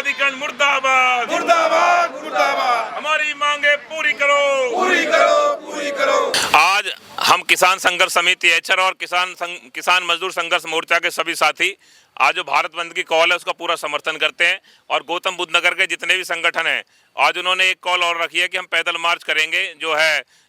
प्राधिकरण मुर्दाबाद मुर्दाबाद मुर्दाबाद। हमारी मांगे पूरी करो पूरी करो पूरी करो। आज हम किसान संघर्ष समिति एचर और किसान मजदूर संघर्ष मोर्चा के सभी साथी आज जो भारत बंद की कॉल है उसका पूरा समर्थन करते हैं। और गौतम बुद्ध नगर के जितने भी संगठन हैं आज उन्होंने एक कॉल और रखी है कि हम पैदल मार्च करेंगे,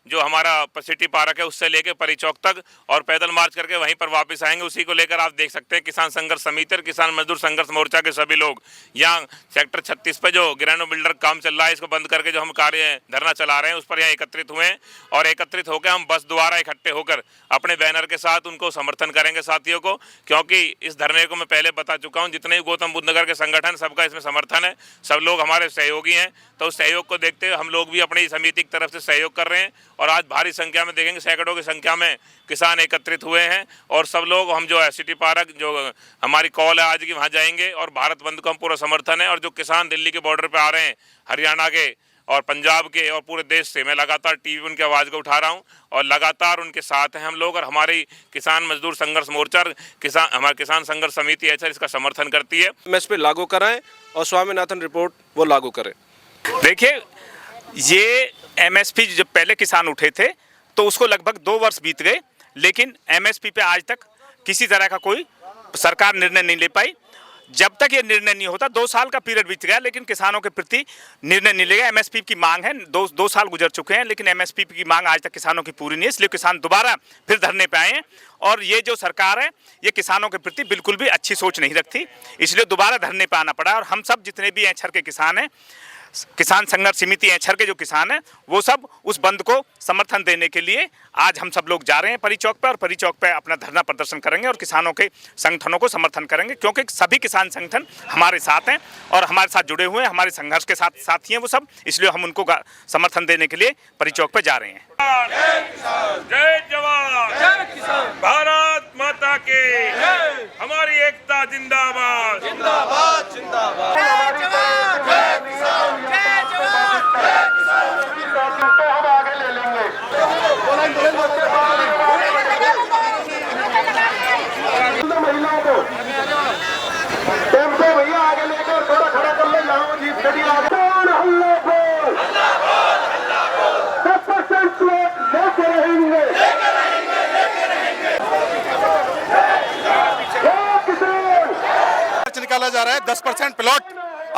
जो हमारा सिटी पार्क है उससे लेकर परी चौक तक, और पैदल मार्च करके वहीं पर वापस आएंगे। उसी को लेकर आप देख सकते हैं किसान संघर्ष समिति और किसान मजदूर संघर्ष मोर्चा के सभी लोग यहाँ सेक्टर 36 पे जो ग्रैनो बिल्डर काम चल रहा है इसको बंद करके जो हम कार्य धरना चला रहे हैं उस पर यहाँ एकत्रित हुए हैं। और एकत्रित होकर हम बस द्वारा इकट्ठे होकर अपने बैनर के साथ उनको समर्थन करेंगे साथियों को, क्योंकि इस धरने को मैं पहले बता चुका हूँ जितने भी गौतम बुद्ध नगर के संगठन सबका इसमें समर्थन है, सब लोग हमारे सहयोगी हैं। तो उस सहयोग को देखते हुए हम लोग भी अपनी समिति की तरफ से सहयोग कर रहे हैं और आज भारी संख्या में देखेंगे सैकड़ों की संख्या में किसान एकत्रित हुए हैं। और सब लोग हम जो है सिटी पार्क जो हमारी कॉल है आज की वहाँ जाएंगे और भारत बंद को हम पूरा समर्थन है। और जो किसान दिल्ली के बॉर्डर पे आ रहे हैं, हरियाणा के और पंजाब के और पूरे देश से, मैं लगातार टीवी उनकी आवाज़ को उठा रहा हूं और लगातार उनके साथ हैं हम लोग। और हमारी किसान मजदूर संघर्ष मोर्चा हमारे किसान संघर्ष समिति ऐसा इसका समर्थन करती है। एमएसपी लागू कराएं और स्वामीनाथन रिपोर्ट वो लागू करें। देखिए, ये एमएसपी जब पहले किसान उठे थे तो उसको लगभग 2 वर्ष बीत गए, लेकिन एमएसपी पे आज तक किसी तरह का कोई सरकार निर्णय नहीं ले पाई। जब तक ये निर्णय नहीं होता 2 साल का पीरियड बीत गया लेकिन किसानों के प्रति निर्णय नहीं लेगा। एमएसपी की मांग है, दो साल गुजर चुके हैं लेकिन एमएसपी की मांग आज तक किसानों की पूरी नहीं है, इसलिए किसान दोबारा फिर धरने पे आए हैं। और ये जो सरकार है ये किसानों के प्रति बिल्कुल भी अच्छी सोच नहीं रखती, इसलिए दोबारा धरने पे आना पड़ा। और हम सब जितने भी एचर के किसान हैं, किसान संघर्ष समिति एचर के जो किसान हैं वो सब उस बंद को समर्थन देने के लिए आज हम सब लोग जा रहे हैं परी चौक पे, और परी चौक पे अपना धरना प्रदर्शन करेंगे और किसानों के संगठनों को समर्थन करेंगे, क्योंकि सभी किसान संगठन हमारे साथ हैं और हमारे साथ जुड़े हुए हैं, हमारे संघर्ष के साथ साथी हैं वो सब, इसलिए हम उनको समर्थन देने के लिए परी चौक पे जा रहे हैं। जय जवान जय किसान, भारत माता के हमारी एकता जिंदाबाद जिंदाबाद जिंदाबाद। जय जवान जय किसान, जय जवान जय किसान। हम आगे ले लेंगे। महिलाओं को टेम्पो भैया आगे लेकर थोड़ा खड़ा कर ले, यहाँ जीप खड़ी आगे। हल्ला बोल 10% लेके रहेंगे। निकाला जा रहा है 10% प्लॉट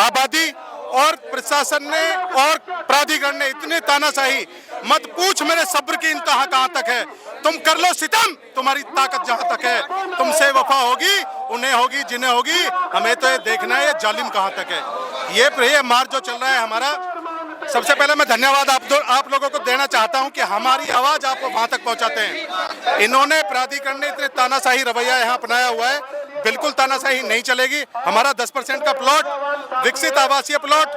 आबादी, और प्रशासन ने और प्राधिकरण ने इतने तानाशाही, मत पूछ मेरे सब्र की इंतहा कहाँ तक है। तुम कर लो सितम, तुम्हारी ताकत जहाँ तक है, तुमसे वफा होगी उन्हें होगी जिन्हें होगी, हमें तो ये देखना है ये जालिम कहाँ तक है। ये मार्च जो चल रहा है हमारा, सबसे पहले मैं धन्यवाद आप लोगों को देना चाहता हूं कि हमारी आवाज आपको वहां तक पहुंचाते हैं। इन्होंने प्राधिकरण ने इतने तानाशाही रवैया यहाँ अपनाया हुआ है, बिल्कुल तानाशाही नहीं चलेगी। हमारा 10% का प्लॉट विकसित आवासीय प्लॉट,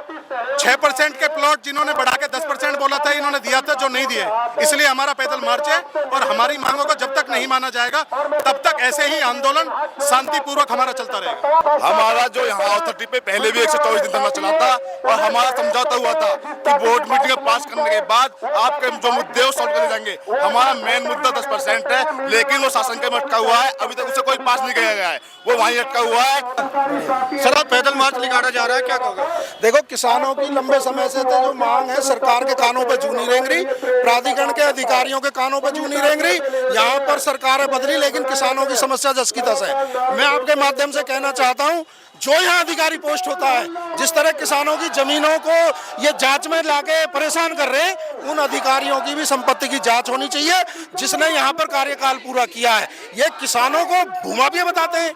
6% के प्लॉट जिन्होंने बढ़ा के 10% बोला था इन्होंने दिया था जो नहीं दिए, इसलिए हमारा पैदल मार्च है। और हमारी मांगों को जब तक नहीं माना जाएगा तब तक ऐसे ही आंदोलन शांतिपूर्वक हमारा चलता रहेगा। हमारा जो यहाँ अथॉरिटी पे पहले भी 124 दिन धरना चला था और हमारा समझौता हुआ था कि बोर्ड मीटिंग पास करने के बाद आपके जो मुद्दे सॉल्व करे जाएंगे। हमारा मेन मुद्दा 10% है, लेकिन वो शासन के में अटका हुआ है, अभी तक उसे कोई पास नहीं किया गया है, वो वहीं अटका हुआ है। सर आज पैदल मार्च निकाला जा रहा है, क्या कहोगे? देखो, किसानों की लंबे समय से तो जो मांग है सरकार के कानों पे जू नहीं रेंग रही, प्राधिकरण के अधिकारियों के कानों पे जू नहीं रेंग रही। यहाँ पर सरकारें बदली लेकिन किसानों की समस्या जस की तस है। मैं आपके माध्यम से कहना चाहता हूँ, जो यहाँ अधिकारी पोस्ट होता है, जिस तरह किसानों की जमीनों को ये जांच में लाके परेशान कर रहे हैं, उन अधिकारियों की भी संपत्ति की जांच होनी चाहिए जिसने यहाँ पर कार्यकाल पूरा किया है। ये किसानों को भूमा भी बताते हैं,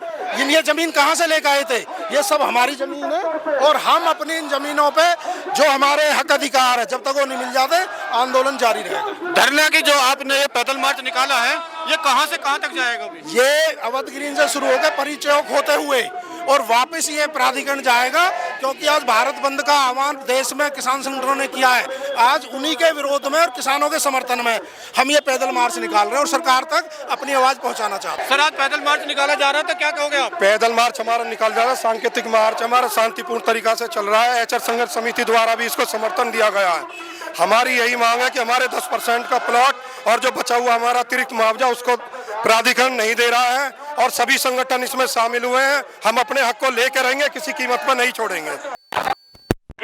ये जमीन कहाँ से लेकर आए थे, ये सब हमारी जमीन है और हम अपनी इन जमीनों पे जो हमारे हक अधिकार है जब तक वो नहीं मिल जाते आंदोलन जारी रहेगा। धरने की जो आपने ये पैदल मार्च निकाला है ये कहाँ से कहाँ तक जाएगा? ये अवध ग्रीन से शुरू होकर परी चौक होते हुए और वापस ये प्राधिकरण जाएगा, क्योंकि आज भारत बंद का आह्वान देश में किसान संगठनों ने किया है। आज उन्हीं के विरोध में और किसानों के समर्थन में हम ये पैदल मार्च निकाल रहे हैं और सरकार तक अपनी आवाज पहुंचाना चाहते हैं। सर आज पैदल मार्च निकाला जा रहा था, क्या कहोगे आप? पैदल मार्च हमारा निकाल जा रहा है, सांकेतिक मार्च हमारा शांतिपूर्ण तरीका से चल रहा है। एचर संघर्ष समिति द्वारा भी इसको समर्थन दिया गया है। हमारी यही मांग है कि हमारे 10% का प्लॉट और जो बचा हुआ हमारा अतिरिक्त मुआवजा उसको प्राधिकरण नहीं दे रहा है और सभी संगठन इसमें शामिल हुए हैं। हम अपने हक को लेकर रहेंगे, किसी कीमत पर नहीं छोड़ेंगे।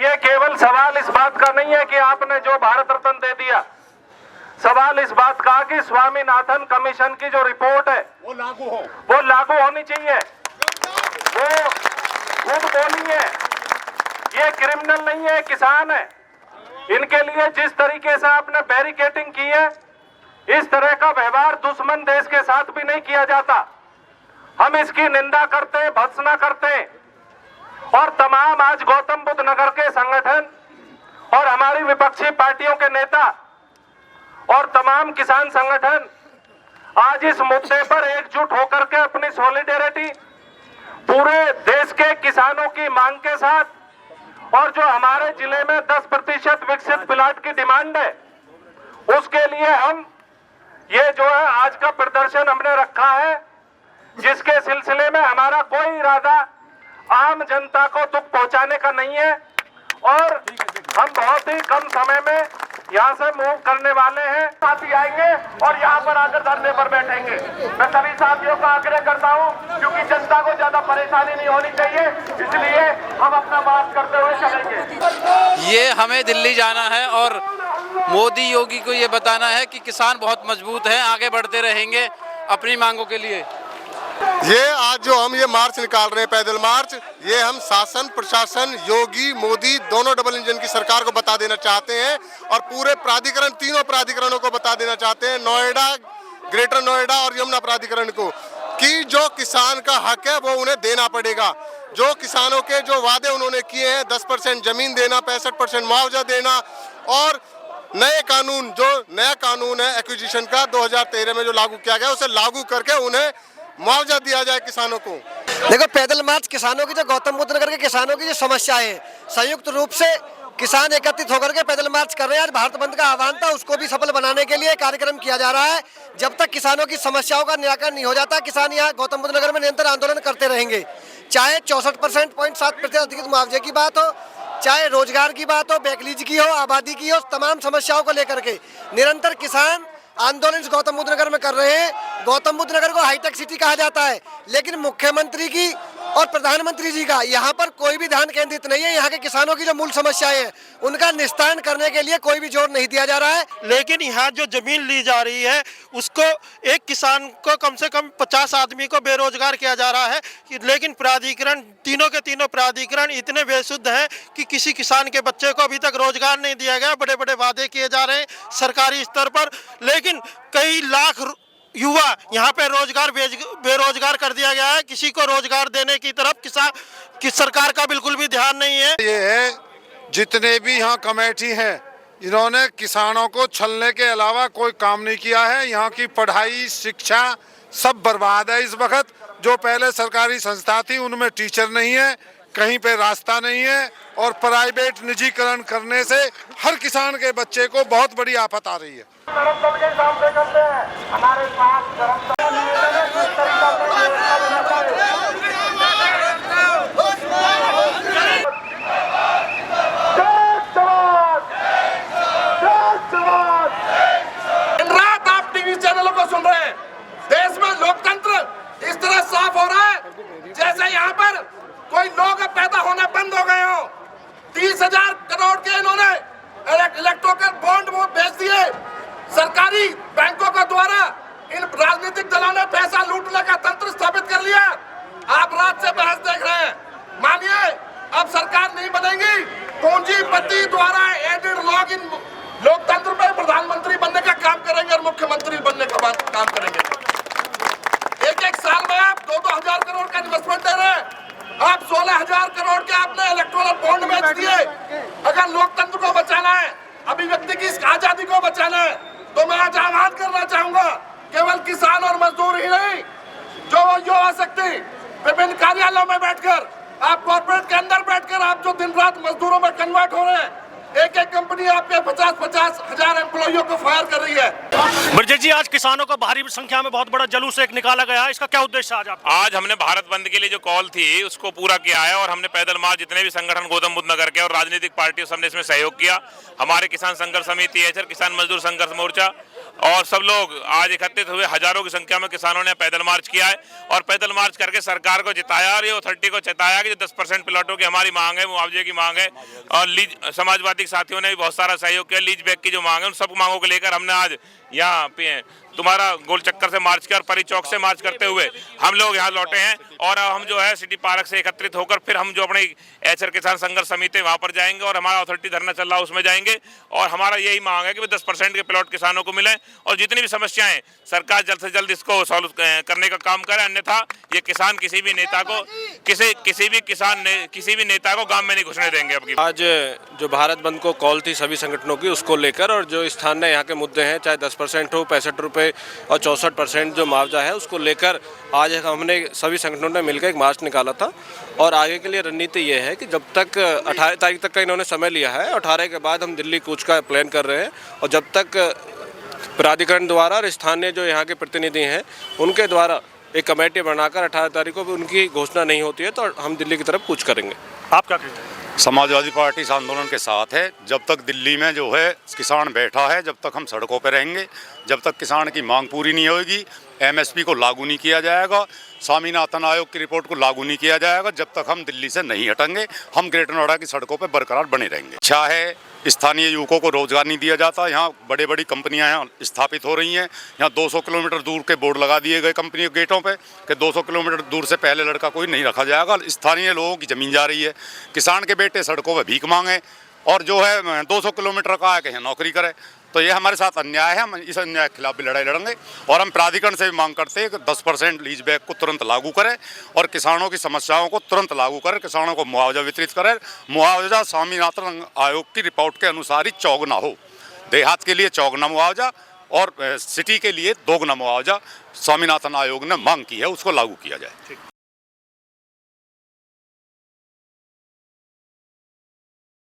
ये केवल सवाल इस बात का नहीं है कि आपने जो भारत रत्न दे दिया, सवाल इस बात का कि स्वामीनाथन कमीशन की जो रिपोर्ट है वो लागू होनी चाहिए। वो खुद बोली है, ये क्रिमिनल नहीं है, किसान है। इनके लिए जिस तरीके से आपने बैरिकेडिंग की है, इस तरह का व्यवहार दुश्मन देश के साथ भी नहीं किया जाता। हम इसकी निंदा करते हैं, भर्त्सना करते हैं। और तमाम आज गौतम बुद्ध नगर के संगठन और हमारी विपक्षी पार्टियों के नेता और तमाम किसान संगठन आज इस मुद्दे पर एकजुट होकर के अपनी सॉलिडेरिटी पूरे देश के किसानों की मांग के साथ और जो हमारे जिले में 10% विकसित प्लाट की डिमांड है, उसके लिए हम ये जो है आज का प्रदर्शन हमने रखा है, जिसके सिलसिले में हमारा कोई इरादा आम जनता को दुख पहुंचाने का नहीं है। और हम बहुत ही कम समय में यहाँ से मूव करने वाले हैं। साथी आएंगे और यहाँ पर आकर धरने पर बैठेंगे। मैं सभी साथियों का आग्रह करता हूँ, क्योंकि जनता को ज्यादा परेशानी नहीं होनी चाहिए, इसलिए हम अपना बात करते हुए चलेंगे। ये हमें दिल्ली जाना है और मोदी योगी को ये बताना है कि किसान बहुत मजबूत हैं, आगे बढ़ते रहेंगे अपनी मांगों के लिए। ये आज जो हम ये मार्च निकाल रहे हैं, पैदल मार्च, ये हम शासन प्रशासन योगी मोदी दोनों डबल इंजन की सरकार को बता देना चाहते हैं और पूरे प्राधिकरण, तीनों प्राधिकरणों को बता देना चाहते हैं, नोएडा, ग्रेटर नोएडा और यमुना प्राधिकरण को, कि जो किसान का हक है वो उन्हें देना पड़ेगा। जो किसानों के जो वादे उन्होंने किए हैं, 10% जमीन देना, 65% मुआवजा देना और नए कानून, जो नया कानून है एक्विजिशन का 2013 में जो लागू किया गया, उसे लागू करके उन्हें मुआवजा दिया जाए किसानों को। देखो, पैदल मार्च किसानों की, जो गौतम बुद्ध नगर के किसानों की जो समस्याएं हैं, संयुक्त रूप से किसान एकत्रित होकर के पैदल मार्च कर रहे हैं। आज भारत बंद का आह्वान था, उसको भी सफल बनाने के लिए कार्यक्रम किया जा रहा है। जब तक किसानों की समस्याओं का निराकरण नहीं हो जाता, किसान यहाँ गौतम बुद्ध नगर में निरंतर आंदोलन करते रहेंगे। चाहे 64.7% अधिकृत मुआवजे की बात हो, चाहे रोजगार की बात हो, बैकलीज की हो, आबादी की हो, तमाम समस्याओं को लेकर के निरंतर किसान आंदोलन गौतम बुद्ध नगर में कर रहे हैं। गौतम बुद्ध नगर को हाईटेक सिटी कहा जाता है, लेकिन मुख्यमंत्री की और प्रधानमंत्री जी का यहाँ पर कोई भी ध्यान केंद्रित नहीं है। यहाँ के किसानों की जो मूल समस्याएं हैं, उनका निस्तारण करने के लिए कोई भी जोर नहीं दिया जा रहा है। लेकिन यहाँ जो जमीन ली जा रही है, उसको एक किसान को कम से कम 50 आदमी को बेरोजगार किया जा रहा है। लेकिन प्राधिकरण, तीनों के तीनों प्राधिकरण इतने बेसुध हैं कि किसी किसान के बच्चे को अभी तक रोजगार नहीं दिया गया। बड़े बड़े वादे किए जा रहे हैं सरकारी स्तर पर, लेकिन कई लाख युवा यहाँ पे बेरोजगार कर दिया गया है। किसी को रोजगार देने की तरफ किसी सरकार का बिल्कुल भी ध्यान नहीं है। ये है, जितने भी यहाँ कमेटी हैं, इन्होंने किसानों को छलने के अलावा कोई काम नहीं किया है। यहाँ की पढ़ाई शिक्षा सब बर्बाद है इस वक्त। जो पहले सरकारी संस्था थी, उनमें टीचर नहीं है, कहीं पे रास्ता नहीं है और प्राइवेट निजीकरण करने से हर किसान के बच्चे को बहुत बड़ी आफत आ रही है। हमारे साथ रात आप टीवी चैनलों को सुन रहे हैं। देश में लोकतंत्र इस तरह साफ हो रहा है जैसे यहाँ पर कोई लोग पैदा होना बंद हो गए हो। 30,000 करोड़ के इन्होंने इलेक्ट्रोकल बॉन्ड वो बेच दिए सरकारी बैंकों के द्वारा। इन राजनीतिक दलों ने पैसा लूटने का तंत्र स्थापित कर लिया। आप रात से बहस देख रहे हैं। मानिए, अब सरकार नहीं बनेगी, पूंजीपति द्वारा एडेड लोग इन लोकतंत्र पे प्रधानमंत्री बनने का काम करेंगे और मुख्यमंत्री बनने का काम करेंगे। एक साल में आप 2-2 हजार करोड़ का इन्वेस्टमेंट दे रहे हैं। आप 16,000 करोड़ के आपने इलेक्टोरल बॉन्ड बेच दिए। अगर लोकतंत्र को बचाना है, अभिव्यक्ति की आजादी को बचाना है, तो मैं आज आह्वान करना चाहूंगा, केवल किसान और मजदूर ही नहीं, जो युवा शक्ति विभिन्न कार्यालयों में बैठकर, आप कॉर्पोरेट के अंदर बैठकर आप जो दिन रात मजदूरों में कन्वर्ट हो रहे हैं, एक कंपनी आपके 50-50 हजार एम्प्लॉइयों को फायर कर रही है। ब्रजेश जी, आज किसानों को भारी संख्या में बहुत बड़ा जुलूस एक निकाला गया है, इसका क्या उद्देश्य आज आपका? आज हमने भारत बंद के लिए जो कॉल थी उसको पूरा किया है और हमने पैदल मार्च, जितने भी संगठन गौतम बुद्ध नगर के और राजनीतिक पार्टियों, सबने इसमें सहयोग किया। हमारे किसान संघर्ष समिति एचआर, किसान मजदूर संघर्ष मोर्चा और सब लोग आज एकत्रित हुए, हजारों की संख्या में किसानों ने पैदल मार्च किया है और पैदल मार्च करके सरकार को जिताया और ये अथॉरिटी को चेताया कि जो 10% प्लॉटों की हमारी मांग है, मुआवजे की मांग है और लीज, समाजवादी साथियों ने भी बहुत सारा सहयोग किया। लीज बैक की जो मांग है उन सब मांगों को लेकर हमने आज यहाँ पे तुम्हारा गोल चक्कर से मार्च किया और परी चौक से मार्च करते हुए हम लोग यहाँ लौटे हैं और हम जो है सिटी पार्क से एकत्रित होकर फिर हम जो अपनी एचआर किसान संघर्ष समिति वहाँ पर जाएंगे और हमारा अथॉरिटी धरना चल रहा है उसमें जाएंगे और हमारा यही मांग है कि 10% के प्लॉट किसानों को मिले और जितनी भी समस्याएं सरकार जल्द से जल्द इसको सॉल्व करने का काम करे, अन्यथा ये किसान किसी भी नेता को किसी भी नेता को गांव में नहीं घुसने देंगे। अब आज जो भारत बंद को कॉल थी सभी संगठनों की उसको लेकर और जो स्थानीय यहाँ के मुद्दे हैं, चाहे 10% हो, 65 रुपये और 64% जो मुआवजा है उसको लेकर आज हमने सभी संगठनों ने मिलकर एक मार्च निकाला था। और आगे के लिए रणनीति ये है कि जब तक 18 तारीख तक का इन्होंने समय लिया है, 18 के बाद हम दिल्ली कूच का प्लान कर रहे हैं और जब तक प्राधिकरण द्वारा और स्थानीय जो यहाँ के प्रतिनिधि हैं उनके द्वारा एक कमेटी बनाकर 18 तारीख को भी उनकी घोषणा नहीं होती है तो हम दिल्ली की तरफ कूच करेंगे। आप क्या कहते हैं? समाजवादी पार्टी इस आंदोलन के साथ है। जब तक दिल्ली में जो है किसान बैठा है, जब तक हम सड़कों पर रहेंगे, जब तक किसान की मांग पूरी नहीं होगी, एमएसपी को लागू नहीं किया जाएगा, स्वामीनाथन आयोग की रिपोर्ट को लागू नहीं किया जाएगा, जब तक हम दिल्ली से नहीं हटेंगे हम ग्रेटर नोएडा की सड़कों पर बरकरार बने रहेंगे। अच्छा है, स्थानीय युवकों को रोजगार नहीं दिया जाता। यहाँ बड़ी बड़ी कंपनियां यहाँ स्थापित हो रही हैं। यहाँ 200 किलोमीटर दूर के बोर्ड लगा दिए गए कंपनी के गेटों पे कि 200 किलोमीटर दूर से पहले लड़का कोई नहीं रखा जाएगा। स्थानीय लोगों की ज़मीन जा रही है, किसान के बेटे सड़कों पर भीख मांगे और जो है 200 किलोमीटर का है कि नौकरी करे। तो ये हमारे साथ अन्याय है। हम इस अन्याय के खिलाफ भी लड़ाई लड़ेंगे और हम प्राधिकरण से भी मांग करते हैं कि 10% लीज बैक को तुरंत लागू करें और किसानों की समस्याओं को तुरंत लागू करें, किसानों को मुआवजा वितरित करें। मुआवजा स्वामीनाथन आयोग की रिपोर्ट के अनुसार ही चौगुना हो। देहात के लिए चौगुना मुआवजा और सिटी के लिए दोगुना मुआवजा स्वामीनाथन आयोग ने मांग की है, उसको लागू किया जाए।